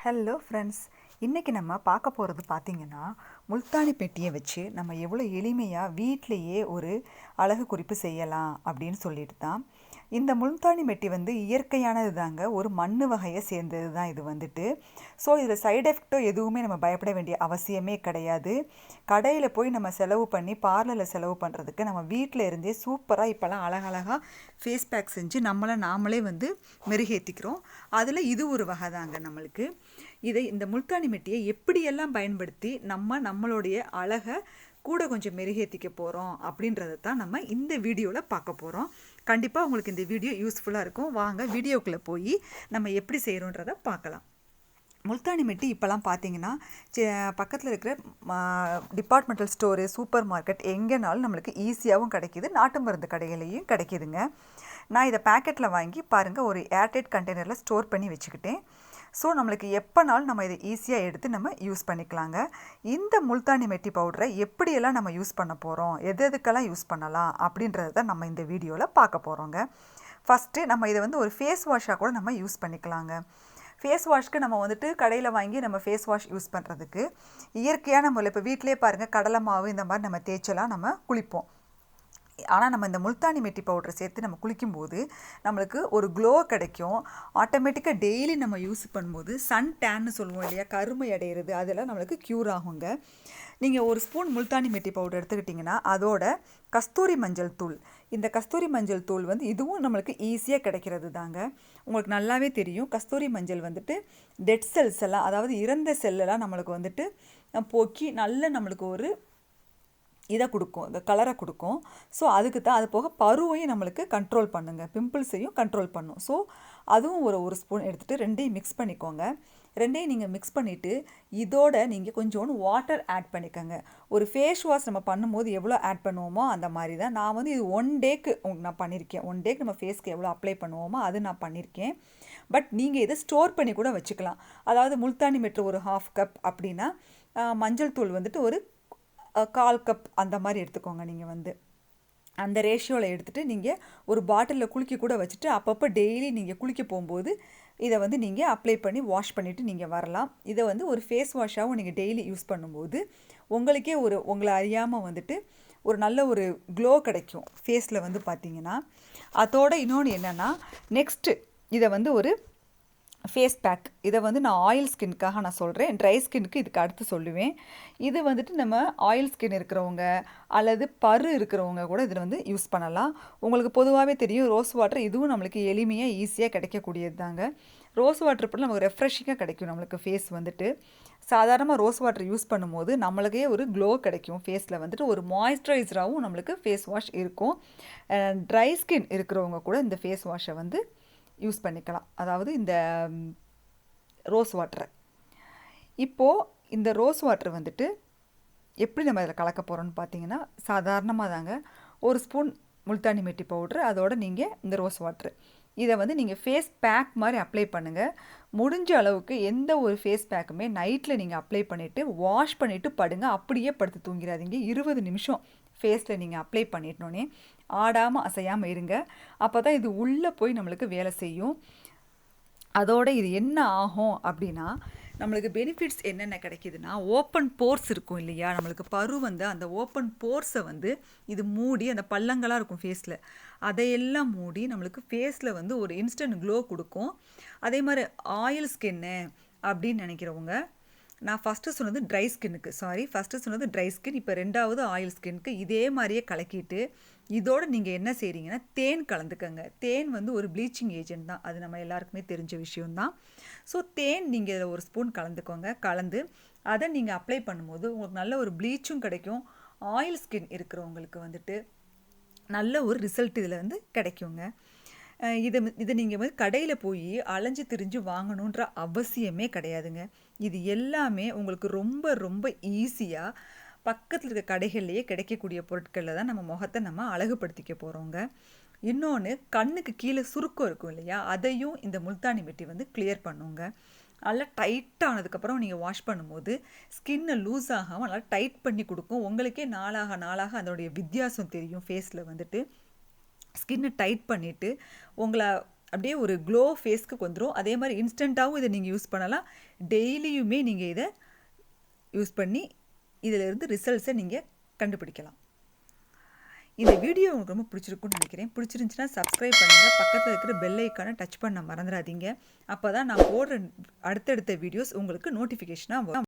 Hello friends, இன்றைக்கி நம்ம பார்க்க போகிறது பார்த்திங்கன்னா முல்தானி பெட்டியை வச்சு நம்ம எவ்வளோ எளிமையாக வீட்டிலையே ஒரு அழகு குறிப்பு செய்யலாம் அப்படின்னு சொல்லிட்டு தான். இந்த முல்தானி மெட்டி வந்து இயற்கையானது தாங்க, ஒரு மண் வகையை சேர்ந்தது தான் இது வந்துட்டு. ஸோ இதில் சைடு எஃபெக்டோ எதுவுமே நம்ம பயப்பட வேண்டிய அவசியமே கிடையாது. கடையில் போய் நம்ம செலவு பண்ணி பார்லரில் செலவு பண்ணுறதுக்கு நம்ம வீட்டில் இருந்தே சூப்பராக இப்போலாம் அழகழகாக ஃபேஸ் பேக் செஞ்சு நாமளே வந்து மெருகேற்றிக்கிறோம். அதில் இது ஒரு வகை தாங்க நம்மளுக்கு. இந்த முல்தானி மெட்டியை எப்படியெல்லாம் பயன்படுத்தி நம்மளுடைய அழகை கூட கொஞ்சம் மெருகேற்றிக்க போகிறோம் அப்படின்றத தான் நம்ம இந்த வீடியோவில் பார்க்க போகிறோம். கண்டிப்பாக உங்களுக்கு இந்த வீடியோ யூஸ்ஃபுல்லாக இருக்கும். வாங்க வீடியோக்குள்ளே போய் நம்ம எப்படி செய்கிறோன்றதை பார்க்கலாம். முல்தானி மெட்டி இப்போலாம் பார்த்தீங்கன்னா பக்கத்தில் இருக்கிற டிபார்ட்மெண்டல் ஸ்டோரு, சூப்பர் மார்க்கெட் எங்கேனாலும் நம்மளுக்கு ஈஸியாகவும் கிடைக்கிது, நாட்டு மருந்து கடைகளையும் கிடைக்கிதுங்க. நான் இதை பேக்கெட்டில் வாங்கி பாருங்கள், ஒரு ஏர்டைட் கண்டெய்னரில் ஸ்டோர் பண்ணி வச்சுக்கிட்டேன். ஸோ நம்மளுக்கு எப்போனாலும் நம்ம இதை ஈஸியாக எடுத்து நம்ம யூஸ் பண்ணிக்கலாங்க. இந்த முல்தானி மெட்டி பவுடரை எப்படியெல்லாம் நம்ம யூஸ் பண்ண போகிறோம், எதுக்கெல்லாம் யூஸ் பண்ணலாம் அப்படின்றத தான் நம்ம இந்த வீடியோவில் பார்க்க போகிறோங்க. ஃபஸ்ட்டு நம்ம இதை வந்து ஒரு ஃபேஸ் வாஷாக கூட நம்ம யூஸ் பண்ணிக்கலாங்க. ஃபேஸ் வாஷ்க்கு நம்ம வந்துட்டு கடையில் வாங்கி நம்ம ஃபேஸ் வாஷ் யூஸ் பண்ணுறதுக்கு இயற்கையான முறையில் இப்போ வீட்டிலே பாருங்கள், கடலை மாவு இந்த மாதிரி நம்ம தேய்ச்சலாம் நம்ம குளிப்போம். ஆனால் நம்ம இந்த முல்தானி மெட்டி பவுடரை சேர்த்து நம்ம குளிக்கும்போது நம்மளுக்கு ஒரு க்ளோ கிடைக்கும். ஆட்டோமேட்டிக்காக டெய்லி நம்ம யூஸ் பண்ணும்போது சன் டேன்னு சொல்லுவோம் இல்லையா, கருமை அடையிறது, அதெல்லாம் நம்மளுக்கு க்யூர் ஆகுங்க. நீங்கள் ஒரு ஸ்பூன் முல்தானி மெட்டி பவுடர் எடுத்துக்கிட்டிங்கன்னா அதோட கஸ்தூரி மஞ்சள் தூள், இந்த கஸ்தூரி மஞ்சள் தூள் வந்து இதுவும் நம்மளுக்கு ஈஸியாக கிடைக்கிறது தாங்க. உங்களுக்கு நல்லாவே தெரியும், கஸ்தூரி மஞ்சள் வந்துட்டு டெட் செல்ஸ் எல்லாம், அதாவது இறந்த செல்லெல்லாம் நம்மளுக்கு வந்துட்டு போக்கி நல்ல நம்மளுக்கு ஒரு இதை கொடுக்கும், இந்த கலரை கொடுக்கும். ஸோ அதுக்கு தான். அது போக பருவையும் நம்மளுக்கு கண்ட்ரோல் பண்ணுங்க, பிம்பிள்ஸையும் கண்ட்ரோல் பண்ணும். ஸோ அதுவும் ஒரு ஸ்பூன் எடுத்துகிட்டு ரெண்டையும் மிக்ஸ் பண்ணிக்கோங்க. ரெண்டையும் நீங்கள் மிக்ஸ் பண்ணிவிட்டு இதோட நீங்கள் கொஞ்சோண்டு வாட்டர் ஆட் பண்ணிக்கோங்க. ஒரு ஃபேஸ் வாஷ் நம்ம பண்ணும்போது எவ்வளோ ஆட் பண்ணுவோமோ அந்த மாதிரி தான் நான் வந்து இது 1 டேக்கு நான் பண்ணியிருக்கேன். 1 டேக்கு நம்ம ஃபேஸ்க்கு எவ்வளோ அப்ளை பண்ணுவோமோ அது நான் பண்ணியிருக்கேன். பட் நீங்கள் இதை ஸ்டோர் பண்ணி கூட வச்சுக்கலாம். அதாவது முல்தானி மெட்டி ஒரு 1/2 கப் அப்படின்னா மஞ்சள் தூள் வந்துட்டு ஒரு 1/4 கப் அந்த மாதிரி எடுத்துக்கோங்க. நீங்கள் வந்து அந்த ரேஷியோவில் எடுத்துகிட்டு நீங்கள் ஒரு பாட்டிலில் குளிக்க கூட வச்சுட்டு அப்பப்போ டெய்லி நீங்கள் குளிக்க போகும்போது இதை வந்து நீங்கள் அப்ளை பண்ணி வாஷ் பண்ணிவிட்டு நீங்கள் வரலாம். இதை வந்து ஒரு ஃபேஸ் வாஷாகவும் நீங்கள் டெய்லி யூஸ் பண்ணும்போது உங்களுக்கே உங்களை அறியாமல் வந்துட்டு ஒரு நல்ல ஒரு க்ளோ கிடைக்கும் ஃபேஸில் வந்து பார்த்தீங்கன்னா. அதோட இன்னொன்று என்னென்னா, நெக்ஸ்ட்டு இதை வந்து ஒரு ஃபேஸ் பேக், இதை வந்து நான் ஆயில் ஸ்கின்னுக்காக நான் சொல்கிறேன். ட்ரை ஸ்கின்னுக்கு இதுக்கு அடுத்து சொல்லுவேன். இது வந்துட்டு நம்ம ஆயில் ஸ்கின் இருக்கிறவங்க அல்லது பரு இருக்கிறவங்க கூட இதில் வந்து யூஸ் பண்ணலாம். உங்களுக்கு பொதுவாகவே தெரியும், ரோஸ் வாட்டர் இதுவும் நம்மளுக்கு எளிமையாக ஈஸியாக கிடைக்கக்கூடியது தாங்க. ரோஸ் வாட்டர் போட்டு நமக்கு ரெஃப்ரெஷிங்காக கிடைக்கும் நம்மளுக்கு ஃபேஸ் வந்துட்டு. சாதாரணமாக ரோஸ் வாட்டர் யூஸ் பண்ணும்போது நம்மளுக்கே ஒரு க்ளோ கிடைக்கும் ஃபேஸில் வந்துட்டு, ஒரு மாய்ஸ்சரைசராகவும் நம்மளுக்கு ஃபேஸ் வாஷ் இருக்கும். ட்ரை ஸ்கின் இருக்கிறவங்க கூட இந்த ஃபேஸ் வாஷை வந்து யூஸ் பண்ணிக்கலாம், அதாவது இந்த ரோஸ் வாட்டரை. இப்போது இந்த ரோஸ் வாட்டர் வந்துட்டு எப்படி நம்ம இதில் கலக்க போகிறோன்னு பார்த்தீங்கன்னா, சாதாரணமாக தாங்க ஒரு ஸ்பூன் முல்தானி மெட்டி பவுட்ரு, அதோடு நீங்கள் இந்த ரோஸ் வாட்ரு, இதை வந்து நீங்கள் ஃபேஸ் பேக் மாதிரி அப்ளை பண்ணுங்கள். முடிஞ்ச அளவுக்கு எந்த ஒரு ஃபேஸ் பேக்குமே நைட்டில் நீங்கள் அப்ளை பண்ணிவிட்டு வாஷ் பண்ணிவிட்டு படுங்க. அப்படியே படுத்து தூங்கிடாதீங்க. 20 நிமிஷம் ஃபேஸில் நீங்கள் அப்ளை பண்ணிட்டோன்னே ஆடாமல் அசையாமல் இருங்க. அப்போ தான் இது உள்ளே போய் நம்மளுக்கு வேலை செய்யும். அதோடு இது என்ன ஆகும் அப்படின்னா, நம்மளுக்கு பெனிஃபிட்ஸ் என்னென்ன கிடைக்கிதுன்னா, ஓப்பன் போர்ஸ் இருக்கும் இல்லையா, நம்மளுக்கு பரு வந்து அந்த ஓப்பன் போர்ஸை வந்து இது மூடி, அந்த பள்ளங்களாக இருக்கும் ஃபேஸில், அதையெல்லாம் மூடி நம்மளுக்கு ஃபேஸில் வந்து ஒரு இன்ஸ்டன்ட் க்ளோ கொடுக்கும். அதே மாதிரி ஆயில் ஸ்கின்னு அப்படின்னு நினைக்கிறவங்க, நான் ஃபஸ்ட்டு சொன்னது ட்ரை ஸ்கின், இப்போ 2வது ஆயில் ஸ்கின்னுக்கு இதே மாதிரியே கலக்கிட்டு இதோடு நீங்கள் என்ன செய்கிறீங்கன்னா தேன் கலந்துக்கங்க. தேன் வந்து ஒரு ப்ளீச்சிங் ஏஜென்ட் தான், அது நம்ம எல்லாருக்குமே தெரிஞ்ச விஷயம்தான். ஸோ தேன் நீங்கள் இதில் ஒரு ஸ்பூன் கலந்துக்கோங்க. கலந்து அதை நீங்கள் அப்ளை பண்ணும்போது உங்களுக்கு நல்ல ஒரு ப்ளீச்சும் கிடைக்கும். ஆயில் ஸ்கின் இருக்கிறவங்களுக்கு வந்துட்டு நல்ல ஒரு ரிசல்ட் இதில் வந்து கிடைக்குங்க. இதை நீங்கள் வந்து கடையில் போய் அலைஞ்சு திரிஞ்சு வாங்கணுன்ற அவசியமே கிடையாதுங்க. இது எல்லாமே உங்களுக்கு ரொம்ப ரொம்ப ஈஸியாக பக்கத்தில் இருக்க கடைகள்லேயே கிடைக்கக்கூடிய பொருட்களில் தான் நம்ம முகத்தை நம்ம அழகுபடுத்திக்க போகிறோங்க. இன்னொன்று, கண்ணுக்கு கீழே சுருக்கம் இருக்கும் இல்லையா, அதையும் இந்த முல்தானி மெட்டி வந்து கிளியர் பண்ணுங்க. நல்லா டைட்டானதுக்கப்புறம் நீங்கள் வாஷ் பண்ணும்போது ஸ்கின்னை லூஸ் ஆகாமல் நல்லா டைட் பண்ணி கொடுக்கும். உங்களுக்கே நாளாக அதோடைய வித்தியாசம் தெரியும். ஃபேஸில் வந்துட்டு ஸ்கின்னை டைட் பண்ணிவிட்டு உங்களை அப்படியே ஒரு க்ளோ ஃபேஸ்க்கு வந்துடும். அதே மாதிரி இன்ஸ்டண்ட்டாகவும் இதை நீங்கள் யூஸ் பண்ணலாம். டெய்லியுமே நீங்கள் இதை யூஸ் பண்ணி இதிலிருந்து ரிசல்ட்ஸை நீங்கள் கண்டுபிடிக்கலாம். இந்த வீடியோ உங்களுக்கு ரொம்ப பிடிச்சிருக்குன்னு நினைக்கிறேன். பிடிச்சிருந்துச்சுன்னா சப்ஸ்கிரைப் பண்ணுங்கள். பக்கத்தில் இருக்கிற பெல் ஐக்கானை டச் பண்ண மறந்துடாதீங்க. அப்போ தான் நான் போடுற அடுத்தடுத்த வீடியோஸ் உங்களுக்கு நோட்டிஃபிகேஷனாக வரும்.